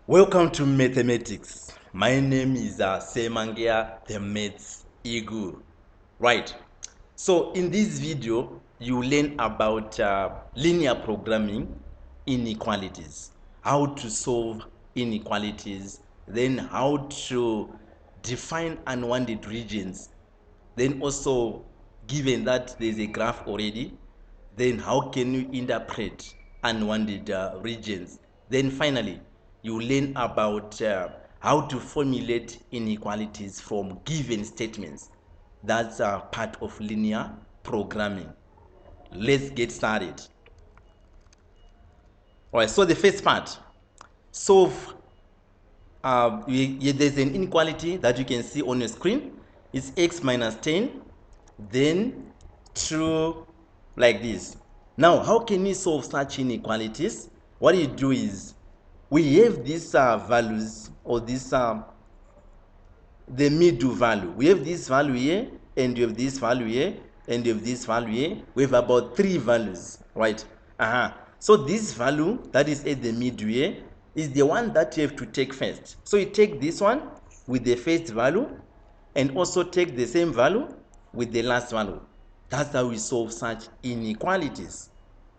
Welcome to mathematics. My name is Mangeya, the Maths Eagle. Right. So in this video, you learn about linear programming inequalities, how to solve inequalities, then how to define unwanted regions, then also given that there's a graph already, then how can you interpret unwanted regions? Then finally, you learn about how to formulate inequalities from given statements. That's part of linear programming. Let's get started. All right, so the first part, solve. There's an inequality that you can see on your screen. It's x minus 10, then 2 like this. Now, how can we solve such inequalities? What you do is, we have these values, or this the middle value. We have this value here, and you have this value here, and you have this value here. We have about 3 values, right? So this value that is at the middle here is the one that you have to take first. So you take this one with the first value, and also take the same value with the last value. That's how we solve such inequalities,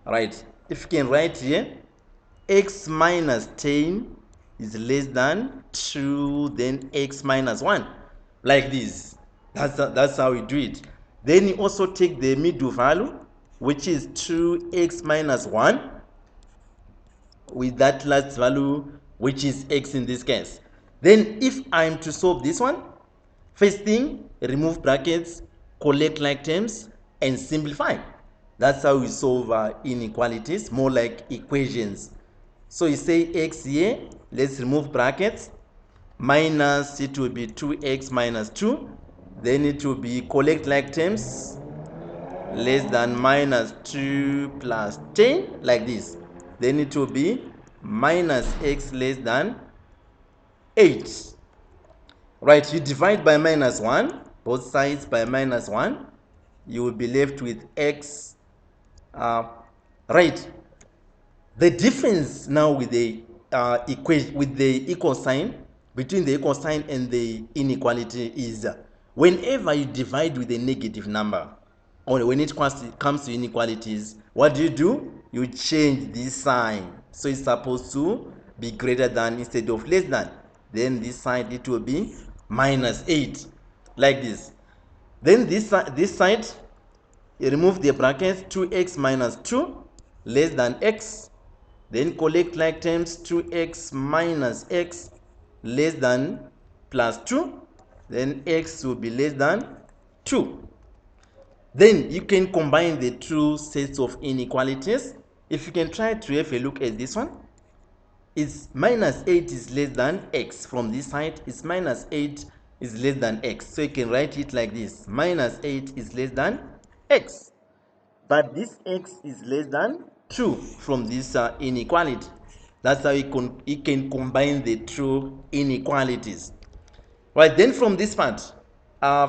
right? If you can write here, x minus 10 is less than 2, then x minus 1, like this. That's how we do it. Then you also take the middle value, which is 2x minus 1, with that last value, which is x in this case. Then if I'm to solve this one, first thing, remove brackets, collect like terms, and simplify. That's how we solve inequalities, more like equations. So you say x here, let's remove brackets, minus, it will be 2x minus 2, then it will be collect like terms, less than minus 2 plus 10, like this. Then it will be minus x less than 8. Right, you divide by minus 1, both sides by minus 1, you will be left with x. Right, the difference now with the equation, with the equal sign, between the equal sign and the inequality is whenever you divide with a negative number, or when it comes to inequalities, what do? You change this sign. So it's supposed to be greater than instead of less than. Then this side, it will be minus 8, like this. Then this side, you remove the brackets, 2x minus 2 less than x. Then collect like terms, 2x minus x less than plus 2. Then x will be less than 2. Then you can combine the two sets of inequalities. If you can try to have a look at this one, it's minus 8 is less than x. From this side, it's minus 8 is less than x. So you can write it like this. Minus 8 is less than x. But this x is less than 2 from this inequality. That's how you can combine the two inequalities. Right, then from this part,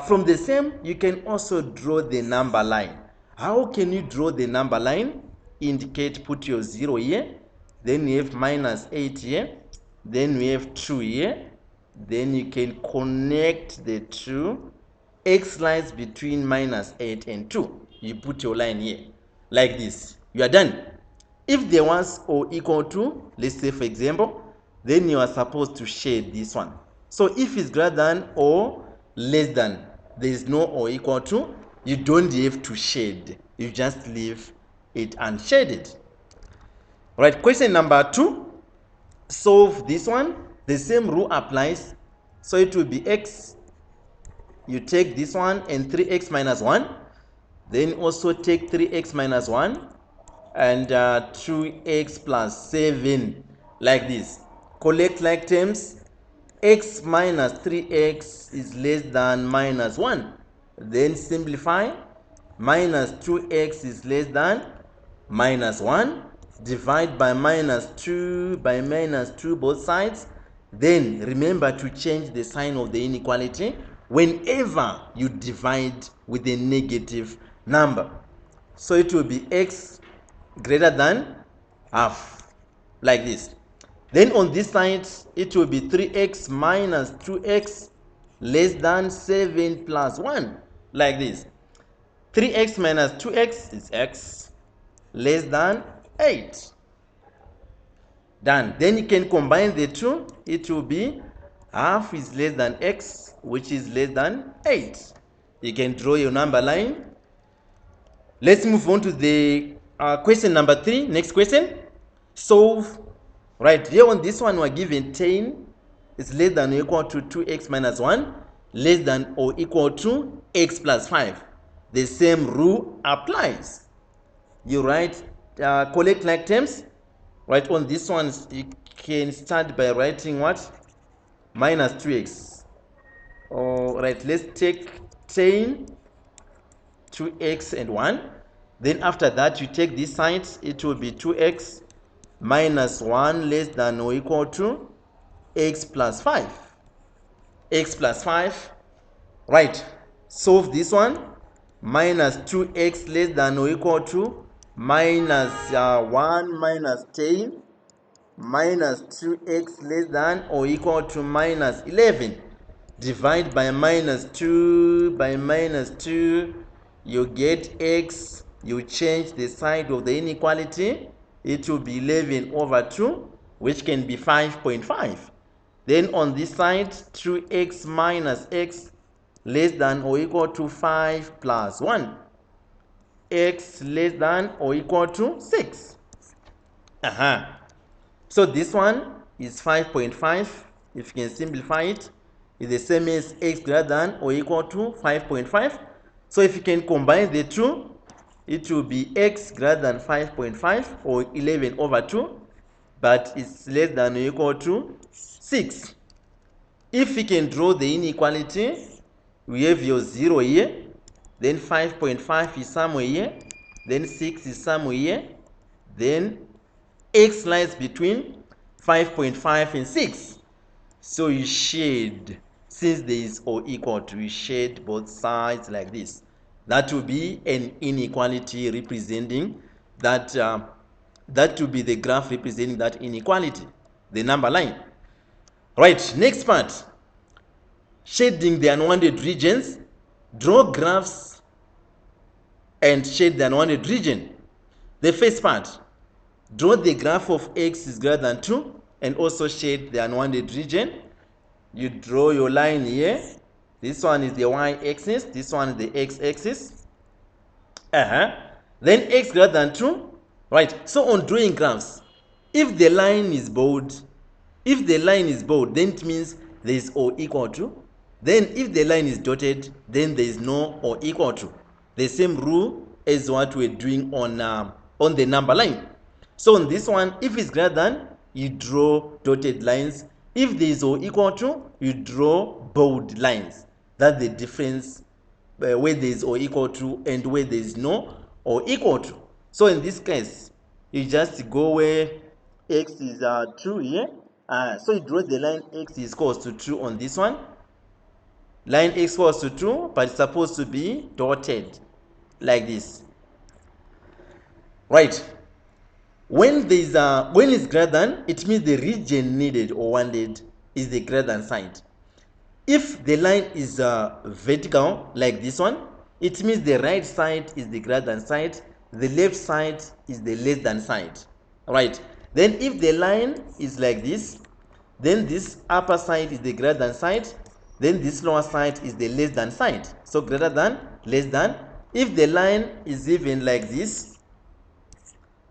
from the same, you can also draw the number line. How can you draw the number line? Indicate, put your 0 here, then you have minus 8 here, then we have 2 here, then you can connect the two. X lies between minus 8 and 2. You put your line here, like this. You are done. If they was or equal to, let's say for example, then you are supposed to shade this one. So if it's greater than or less than, there is no or equal to, you don't have to shade. You just leave it unshaded. Right, question number 2. Solve this one. The same rule applies. So it will be x. You take this one and 3x minus 1. Then also take 3x minus 1 and 2x plus 7, like this. Collect like terms. X minus 3x is less than minus 1. Then simplify. Minus 2x is less than minus 1. Divide by minus 2 by minus 2 both sides. Then remember to change the sign of the inequality whenever you divide with a negative number. So it will be x greater than half, like this. Then on this side, it will be 3x minus 2x less than 7 plus 1, like this. 3x minus 2x is x less than 8. Done. Then you can combine the two. It will be half is less than x, which is less than 8. You can draw your number line. Let's move on to the question number 3. Next question. Solve. Right, here on this one, we're given 10 is less than or equal to 2x minus 1, less than or equal to x plus 5. The same rule applies. You write collect like terms. Right, on this one, you can start by writing what? Minus 2x. All right, let's take 10, 2x and 1. Then after that, you take this side, it will be 2x minus 1 less than or equal to x plus 5. X plus 5. Right, solve this one. Minus 2x less than or equal to minus 1 minus 10 minus 2x less than or equal to minus 11. Divide by minus 2 by minus 2. You get x. You change the side of the inequality. It will be 11 over 2, which can be 5.5. Then on this side, 2x minus x less than or equal to 5 plus 1. X less than or equal to 6. So this one is 5.5. If you can simplify it, is the same as x greater than or equal to 5.5. So if you can combine the two, it will be x greater than 5.5 or 11 over 2, but it's less than or equal to 6. If we can draw the inequality, we have your 0 here, then 5.5 is somewhere here, then 6 is somewhere here, then x lies between 5.5 and 6. So you shade, since there is or equal to, you shade both sides like this. That will be an inequality representing that, that will be the graph representing that inequality, the number line. Right, next part. Shading the unwanted regions. Draw graphs and shade the unwanted region. The first part. Draw the graph of x is greater than 2 and also shade the unwanted region. You draw your line here. This one is the y-axis. This one is the x-axis. Then x greater than 2. Right. So on drawing graphs, if the line is bold, then it means there is or equal to. Then if the line is dotted, then there is no or equal to. The same rule as what we're doing on the number line. So on this one, if it's greater than, you draw dotted lines. If there is or equal to, you draw bold lines. That's the difference where there is or equal to and where there is no or equal to. So in this case, you just go where x is 2 here. So you draw the line x is equals to 2 on this one. Line x equals to 2, but it's supposed to be dotted like this. Right. When it's greater than, it means the region needed or wanted is the greater than side. If the line is vertical like this one, it means the right side is the greater than side, the left side is the less than side. Right. Then if the line is like this, then this upper side is the greater than side, then this lower side is the less than side. So greater than, less than. If the line is even like this,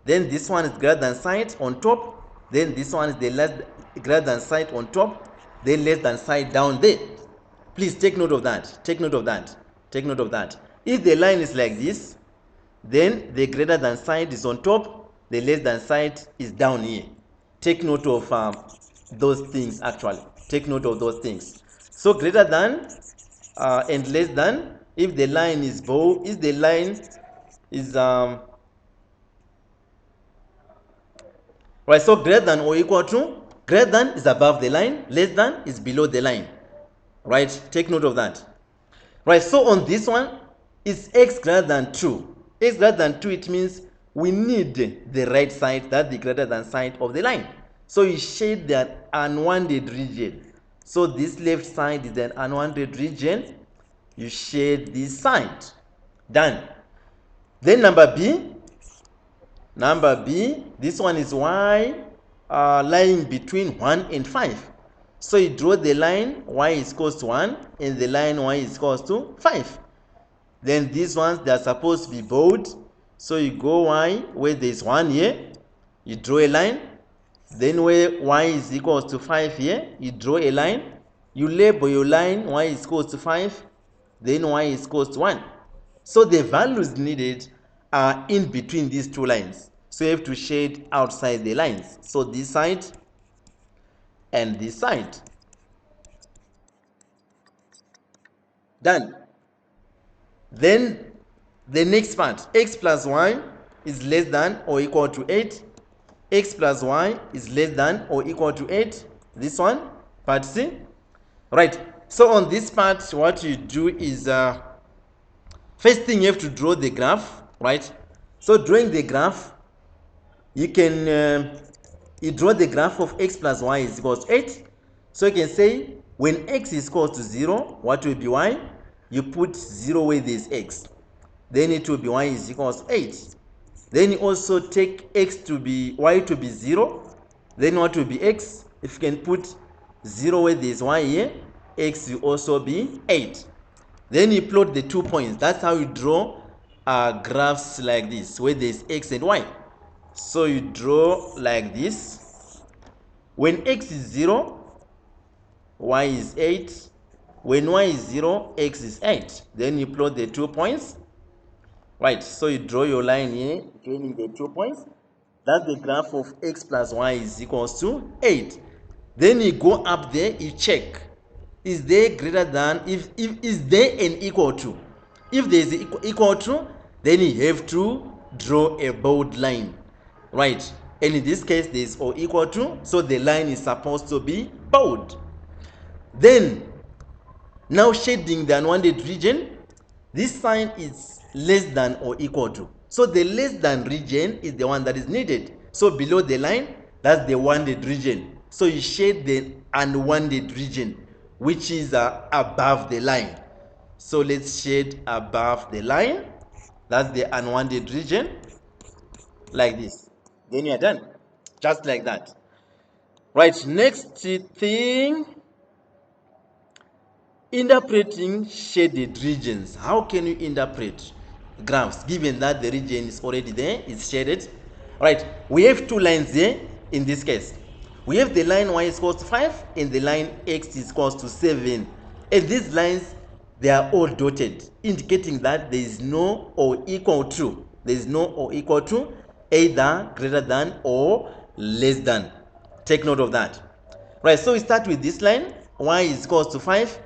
then this one is greater than side on top, then this one is the less greater than side on top, then less than side down there. Please take note of that. Take note of that. Take note of that. If the line is like this, then the greater than side is on top, the less than side is down here. Take note of those things actually. Take note of those things. So greater than and less than, if the line is bold, if the line is right, so greater than or equal to, greater than is above the line, less than is below the line. Right, take note of that. Right, so on this one, it's x greater than 2. X greater than 2, it means we need the right side, that's the greater than side of the line. So you shade the unwanted region. So this left side is an unwanted region. You shade this side. Done. Then number B, this one is y lying between 1 and 5. So you draw the line y is equals to 1 and the line y is equals to 5. Then these ones, they are supposed to be bold. So you go y where there is 1 here, you draw a line. Then where y is equals to 5 here, you draw a line. You label your line y is equals to 5, then y is equals to 1. So the values needed are in between these two lines. So you have to shade outside the lines. So this side and this side. Done. Then the next part, x plus y is less than or equal to 8. X plus y is less than or equal to 8. This one, part C. Right. So on this part, what you do is first thing you have to draw the graph, right? So drawing the graph, you can you draw the graph of x plus y is equals to 8. So you can say when x is equal to 0, what will be y? You put 0 where there is x. Then it will be y is equals to 8. Then you also take x to be y to be 0. Then what will be x? If you can put 0 where there is y here, x will also be 8. Then you plot the 2 points. That's how you draw graphs like this, where there is x and y. So you draw like this. When x is 0, y is 8. When y is 0, x is 8. Then you plot the 2 points. Right, so you draw your line here, joining the 2 points. That's the graph of x plus y is equals to 8. Then you go up there, you check. Is there greater than, if is there an equal to? If there is equal to, then you have to draw a bold line. Right, and in this case, there is or equal to, so the line is supposed to be bold. Then, now shading the unwanted region, this sign is less than or equal to. So the less than region is the one that is needed. So below the line, that's the wanted region. So you shade the unwanted region, which is above the line. So let's shade above the line. That's the unwanted region, like this. Then you are done, just like that. Right, next thing, interpreting shaded regions. How can you interpret graphs given that the region is already there, it's shaded? Right, we have two lines here in this case. We have the line y is equals to 5 and the line x is equals to 7. And these lines, they are all dotted, indicating that there is no or equal to. There is no or equal to, either greater than or less than. Take note of that. Right, so we start with this line, y is equals to 5.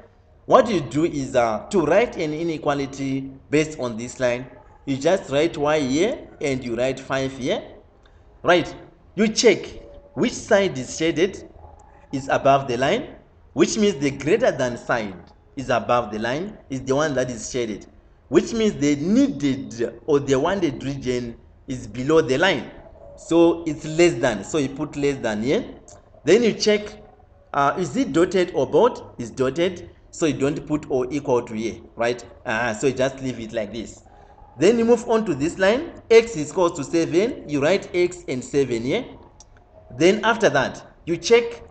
What you do is to write an inequality based on this line, you just write y here and you write 5 here. Right, you check which side is shaded, is above the line, which means the greater than side is above the line, is the one that is shaded, which means the needed or the wanted region is below the line. So it's less than, so you put less than here. Then you check, is it dotted or bold? It's dotted, so you don't put or equal to here, right? So you just leave it like this. Then you move on to this line, x is equals to 7, you write x and 7 here. Then after that, you check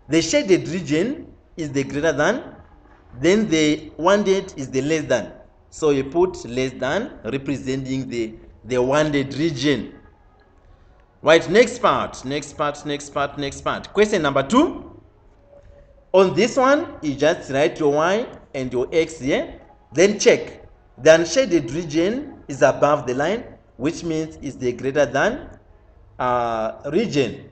the shaded region is the greater than, then the wanted is the less than. So you put less than, representing the wanted region. Right, next part. Question number 2. On this one, you just write your y and your x here. Then check. The unshaded region is above the line, which means is the greater than region.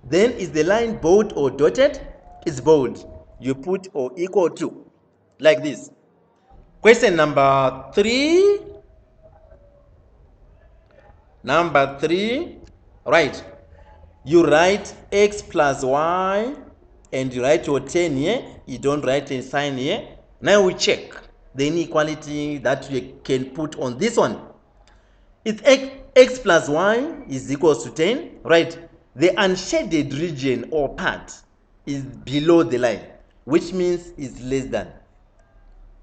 Then is the line bold or dotted? It's bold. You put or equal to, like this. Question number 3. Right. You write x plus y and you write your 10 here. You don't write a sign here. Now we check the inequality that we can put on this one. If x plus y is equals to 10, right? The unshaded region or part is below the line, which means is less than.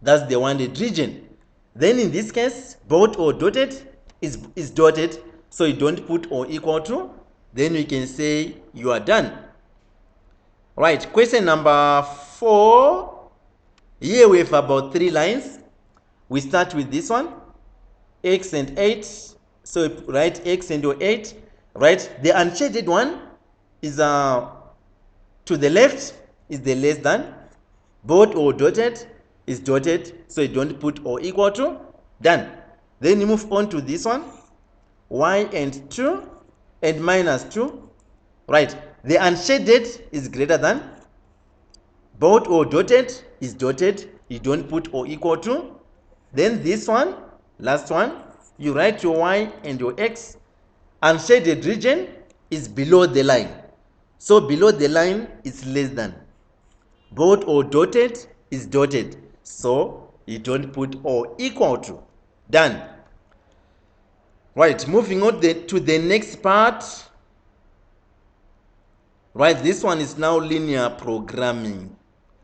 That's the wanted region. Then in this case, both or dotted is dotted, so you don't put or equal to. Then we can say you are done. Right, question number 4. Here we have about 3 lines. We start with this one, x and 8. So write x and your 8. Right, the unshaded one is to the left is the less than. Both or dotted is dotted, so you don't put or equal to. Done. Then you move on to this one, y and 2 and minus 2. Right, the unshaded is greater than. Both or dotted is dotted, you don't put or equal to. Then this one, last one, you write your y and your x. Unshaded region is below the line, so below the line is less than. Both or dotted is dotted, so you don't put or equal to. Done. Right, moving on to the next part. Right, this one is now linear programming.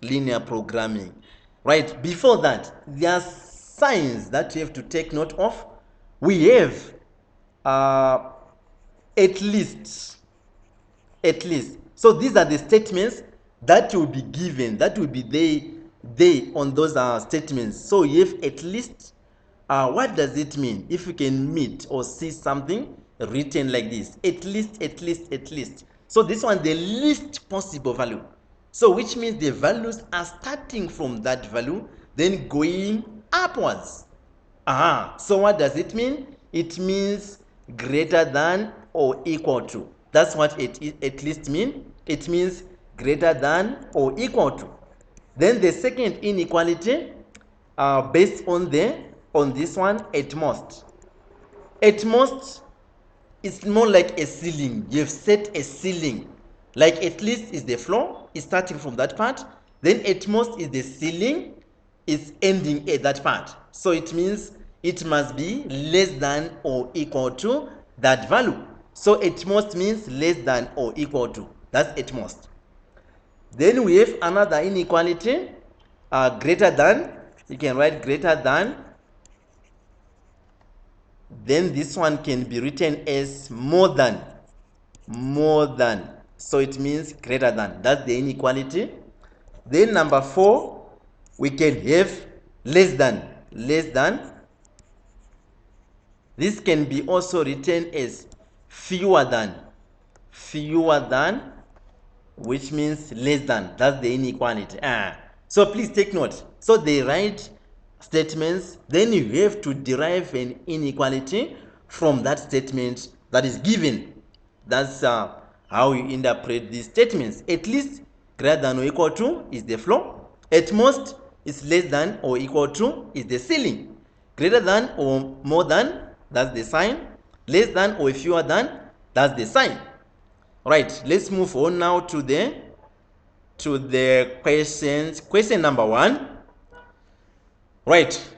Linear programming. Right, before that, there are signs that you have to take note of. We have at least. So these are the statements that will be given, that will be they on those statements. So you have at least. What does it mean if you can meet or see something written like this? At least. So this one, the least possible value. So which means the values are starting from that value, then going upwards. So what does it mean? It means greater than or equal to. That's what at least mean. It means greater than or equal to. Then the second inequality, based on this one, at most. At most, it's more like a ceiling. You've set a ceiling. Like at least is the floor, is starting from that part. Then at most is the ceiling, is ending at that part. So it means it must be less than or equal to that value. So at most means less than or equal to. That's at most. Then we have another inequality, greater than. You can write greater than. Then this one can be written as more than. So it means greater than. That's the inequality. Then number 4, we can have less than. This can be also written as fewer than, which means less than. That's the inequality. So please take note. So they write statements, then you have to derive an inequality from that statement that is given. That's how you interpret these statements. At least greater than or equal to is the floor. At most is less than or equal to is the ceiling. Greater than or more than, that's the sign. Less than or fewer than, that's the sign. Right, let's move on now to the questions. Question number 1. Right,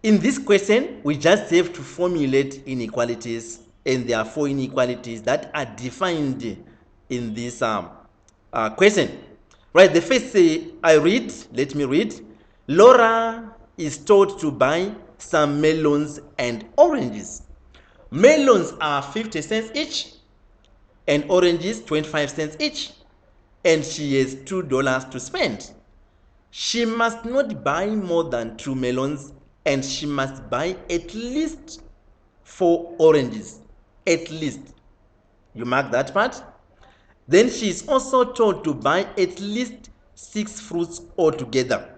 in this question, we just have to formulate inequalities, and there are 4 inequalities that are defined in this question. Right, the first let me read. Laura is told to buy some melons and oranges. Melons are 50 cents each, and oranges 25 cents each, and she has $2 to spend. She must not buy more than 2 melons, and she must buy at least 4 oranges. At least. You mark that part. Then she is also told to buy at least 6 fruits altogether.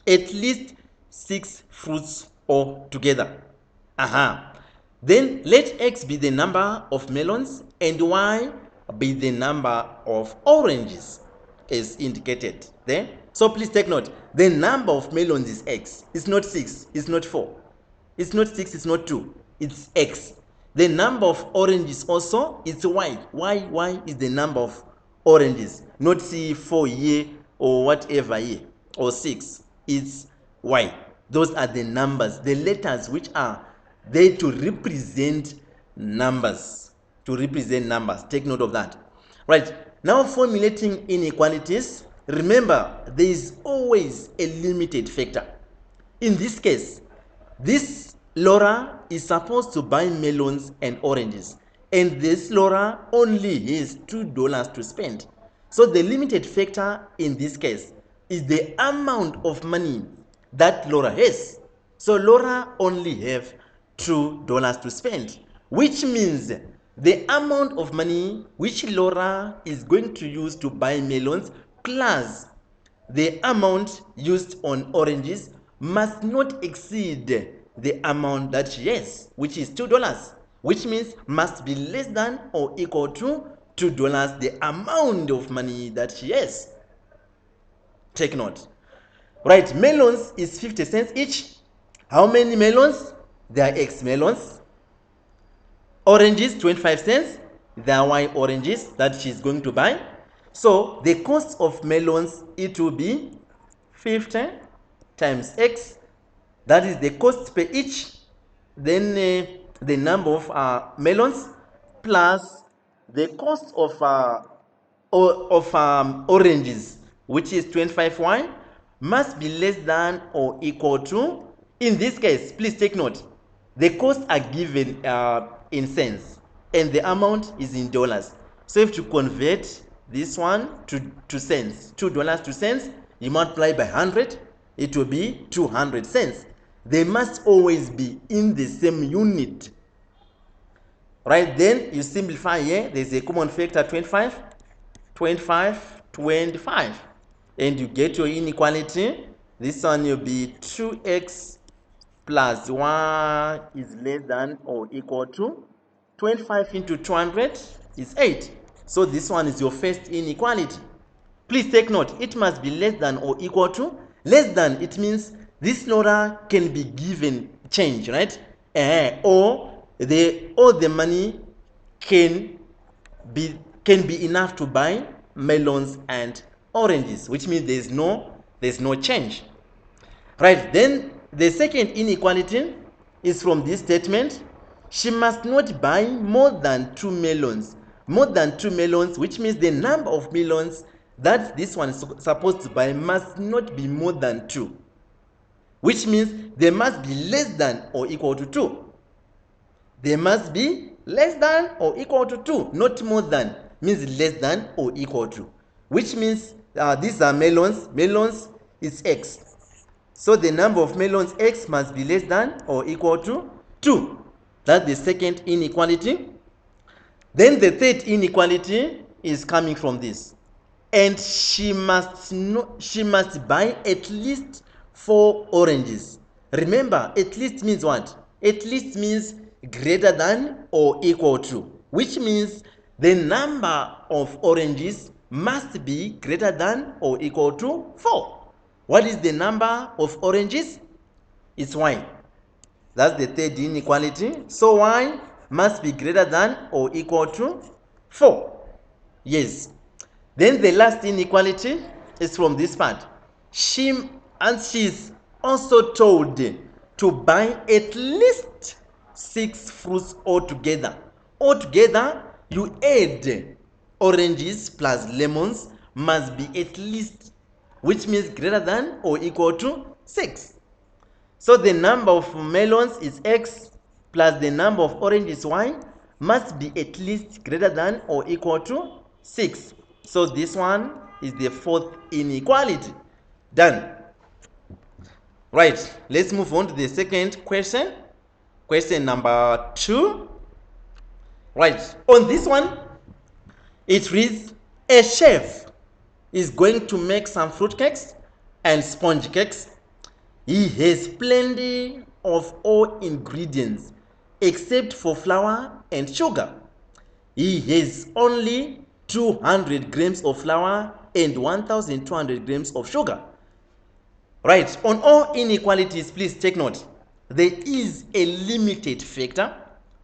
At least 6 fruits altogether. Then let x be the number of melons and y be the number of oranges as indicated there. So please take note. The number of melons is x. It's not 6. It's not 4. It's not 6. It's not 2. It's x. The number of oranges also is y. Y is the number of oranges. Not C, 4 here or whatever here or 6. It's y. Those are the numbers, the letters which are there to represent numbers. to represent numbers. Take note of that. Right, now formulating inequalities, remember there is always a limited factor. In this case, this Laura is supposed to buy melons and oranges, and this Laura only has $2 to spend. So the limited factor in this case is the amount of money that Laura has. So Laura only have $2 to spend, which means the amount of money which Laura is going to use to buy melons plus the amount used on oranges must not exceed the amount that she has, which is $2, which means must be less than or equal to $2, the amount of money that she has. Take note. Right, melons is 50 cents each. How many melons? There are X melons. Oranges, 25 cents. There are Y oranges that she's going to buy. So the cost of melons, it will be 50 times X. That is the cost per each. Then the number of melons plus the cost of oranges, which is 25Y, must be less than or equal to, in this case, please take note, the costs are given in cents and the amount is in dollars. So if you convert this one to cents, $2 to cents, you multiply by 100, it will be 200 cents. They must always be in the same unit. Right, then you simplify here, there's a common factor 25, 25, 25, and you get your inequality. This one will be 2x plus 1 is less than or equal to 25 into 200 is 8. So this one is your first inequality. Please take note, it must be less than or equal to. Less than, it means this number can be given change, right? Or the money can be enough to buy melons and oranges, which means there's no change. Right, then the second inequality is from this statement. She must not buy more than 2 melons. More than 2 melons, which means the number of melons that this one is supposed to buy must not be more than 2. Which means they must be less than or equal to 2. They must be less than or equal to 2, not more than, means less than or equal to. Which means these are melons. Melons is X. So the number of melons X must be less than or equal to 2. That's the second inequality. Then the third inequality is coming from this. And she must buy at least 4 oranges. Remember, at least means what? At least means greater than or equal to, which means the number of oranges must be greater than or equal to 4. What is the number of oranges? It's Y. That's the third inequality. So Y must be greater than or equal to 4. Yes. Then the last inequality is from this part. She's also told to buy at least 6 fruits altogether. Altogether, you add oranges plus lemons must be at least, which means greater than or equal to 6. So the number of melons is X plus the number of oranges Y must be at least greater than or equal to 6. So this one is the fourth inequality. Done. Right, let's move on to the second question. Question number 2. Right, on this one, it reads, a chef is going to make some fruit cakes and sponge cakes. He has plenty of all ingredients except for flour and sugar. He has only 200 grams of flour and 1,200 grams of sugar. Right, on all inequalities, please take note. There is a limited factor.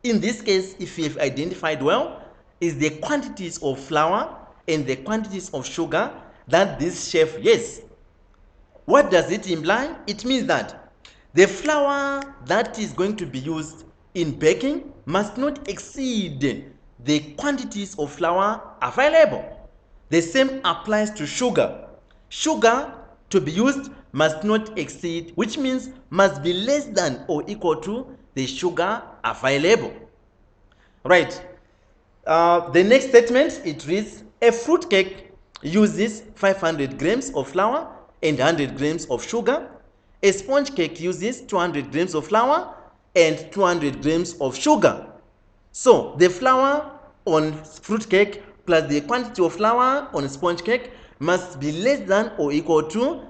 In this case, if you have identified well, is the quantities of flour and the quantities of sugar that this chef has. What does it imply? It means that the flour that is going to be used in baking must not exceed the quantities of flour available. The same applies to sugar. Sugar to be used must not exceed, which means must be less than or equal to the sugar available. Right. The next statement, it reads, a fruit cake uses 500 grams of flour and 100 grams of sugar. A sponge cake uses 200 grams of flour and 200 grams of sugar. So the flour on fruit cake plus the quantity of flour on sponge cake must be less than or equal to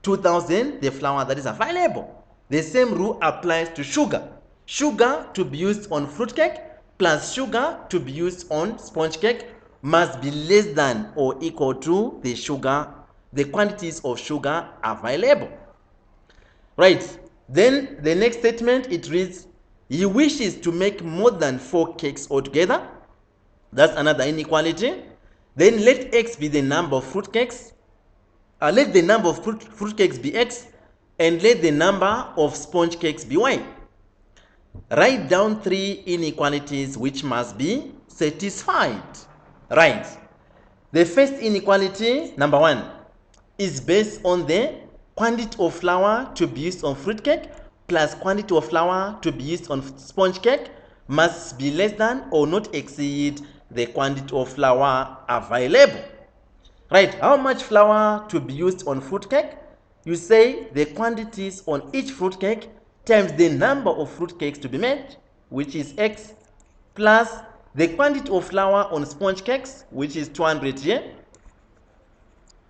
2000 the flour that is available. The same rule applies to sugar. Sugar to be used on fruit cake plus sugar to be used on sponge cake must be less than or equal to the quantities of sugar available. Right. Then the next statement, it reads, he wishes to make more than 4 cakes altogether. That's another inequality. Then let x be the number of fruit cakes. Let the number of fruit cakes be x, and let the number of sponge cakes be y. Write down 3 inequalities which must be satisfied. Right. The first inequality, number 1, is based on the quantity of flour to be used on fruit cake plus quantity of flour to be used on sponge cake must be less than or not exceed the quantity of flour available. Right, how much flour to be used on fruit cake? You say the quantities on each fruit cake times the number of fruit cakes to be made, which is x, plus the quantity of flour on sponge cakes, which is 200 here,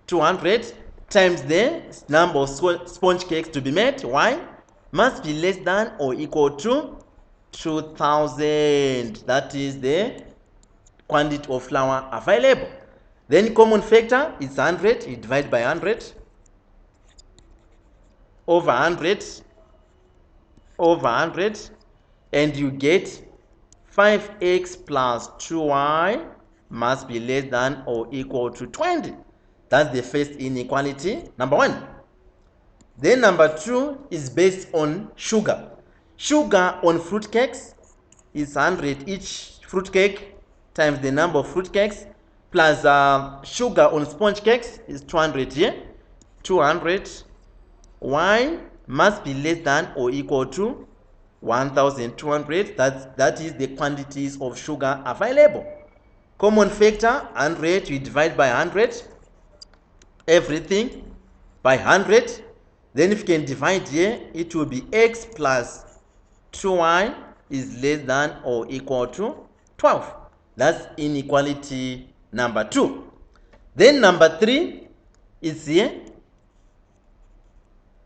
200 times the number of sponge cakes to be made, y, must be less than or equal to 2000. That is the quantity of flour available. Then common factor is 100. You divide by 100 over 100 over 100, and you get 5x plus 2y must be less than or equal to 20. That's the first inequality, number 1. Then number 2 is based on sugar. Sugar on fruit cakes is 100 each fruit cake times the number of fruit cakes plus sugar on sponge cakes is 200 here. 200 y must be less than or equal to 1200. That is the quantities of sugar available. Common factor 100, we divide by 100 everything by 100. Then if you can divide here, it will be x plus 2y is less than or equal to 12. That's inequality number 2. Then number 3 is here.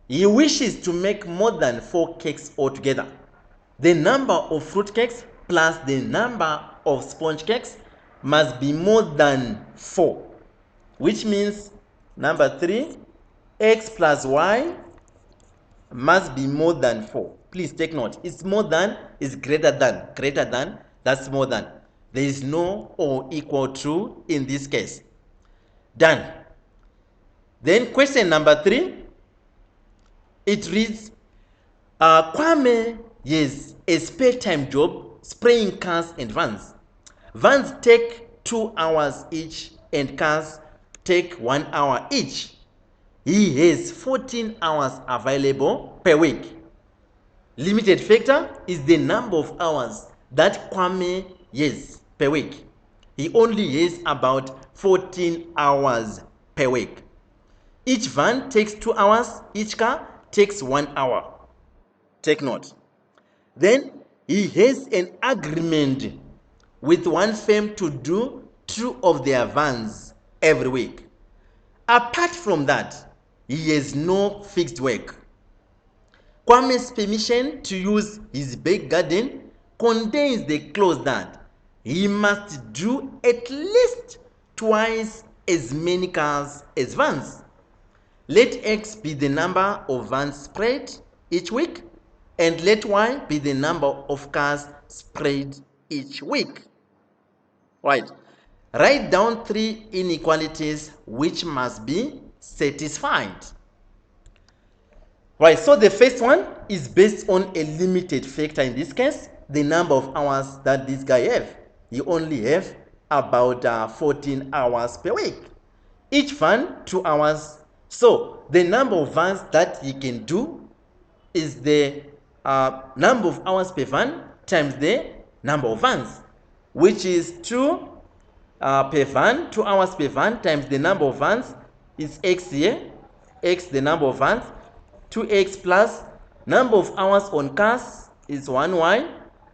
He wishes to make more than 4 cakes altogether. The number of fruit cakes plus the number of sponge cakes must be more than 4, which means number 3, x plus y must be more than 4. Please take note. It's more than is greater than, that's more than. There is no or equal to in this case. Done. Then question number 3, it reads, Kwame has a spare time job spraying cars and vans. Vans take 2 hours each and cars take 1 hour each. He has 14 hours available per week. Limited factor is the number of hours that Kwame has per week. He only has about 14 hours per week. Each van takes 2 hours, each car takes 1 hour. Take note. Then he has an agreement with one firm to do 2 of their vans every week. Apart from that, he has no fixed work. Kwame's permission to use his back garden contains the clause that he must do at least twice as many cars as vans. Let x be the number of vans sprayed each week, and let y be the number of cars sprayed each week. Right. Write down 3 inequalities which must be satisfied. Right, so the first one is based on a limited factor, in this case, the number of hours that this guy have. you only have about 14 hours per week. Each van 2 hours. So the number of vans that he can do is the number of hours per van times the number of vans, which is 2 per van, 2 hours per van times the number of vans is x here, x the number of vans, 2x plus number of hours on cars is 1y,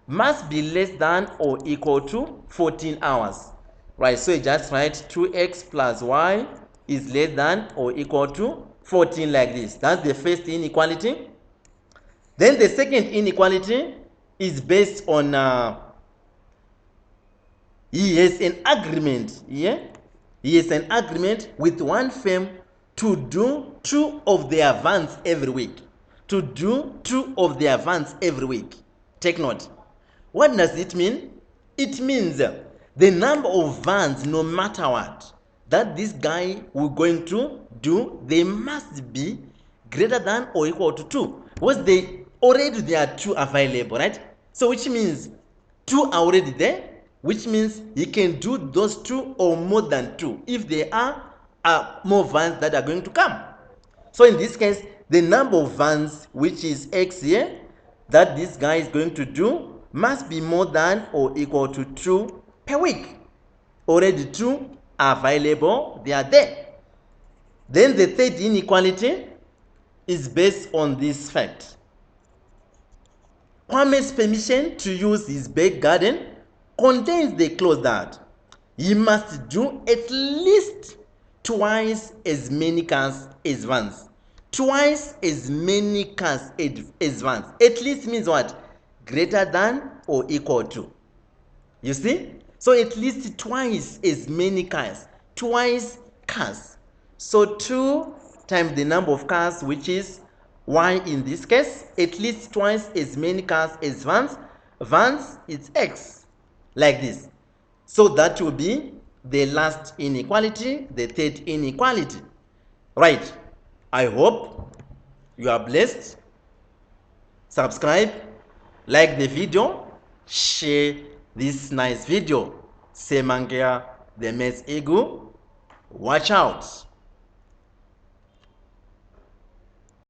must be less than or equal to 14 hours. Right, so you just write 2x plus y is less than or equal to 14 like this. That's the first inequality. Then the second inequality is based on he has an agreement here. He has an agreement with one firm to do 2 of their vans every week. To do 2 of their vans every week. Take note. What does it mean? It means the number of vans, no matter what, that this guy will going to do, they must be greater than or equal to 2. Because there are 2 available, right? So which means 2 are already there, which means he can do those 2 or more than 2 if there are more vans that are going to come. So in this case, the number of vans, which is x here, that this guy is going to do must be more than or equal to 2 per week. Already 2 are available, they are there. Then the third inequality is based on this fact. Kwame's permission to use his back garden contains the clause that he must do at least twice as many cars as vans. Twice as many cars as vans. At least means what? Greater than or equal to. You see? So at least twice as many cars. Twice cars. So 2 times the number of cars, which is y in this case, at least twice as many cars as vans. Vans is x, like this. So that will be the last inequality, the third inequality. Right. I hope you are blessed. Subscribe, like the video, share this nice video. Say Mangeya, the Maths Eagle. Watch out.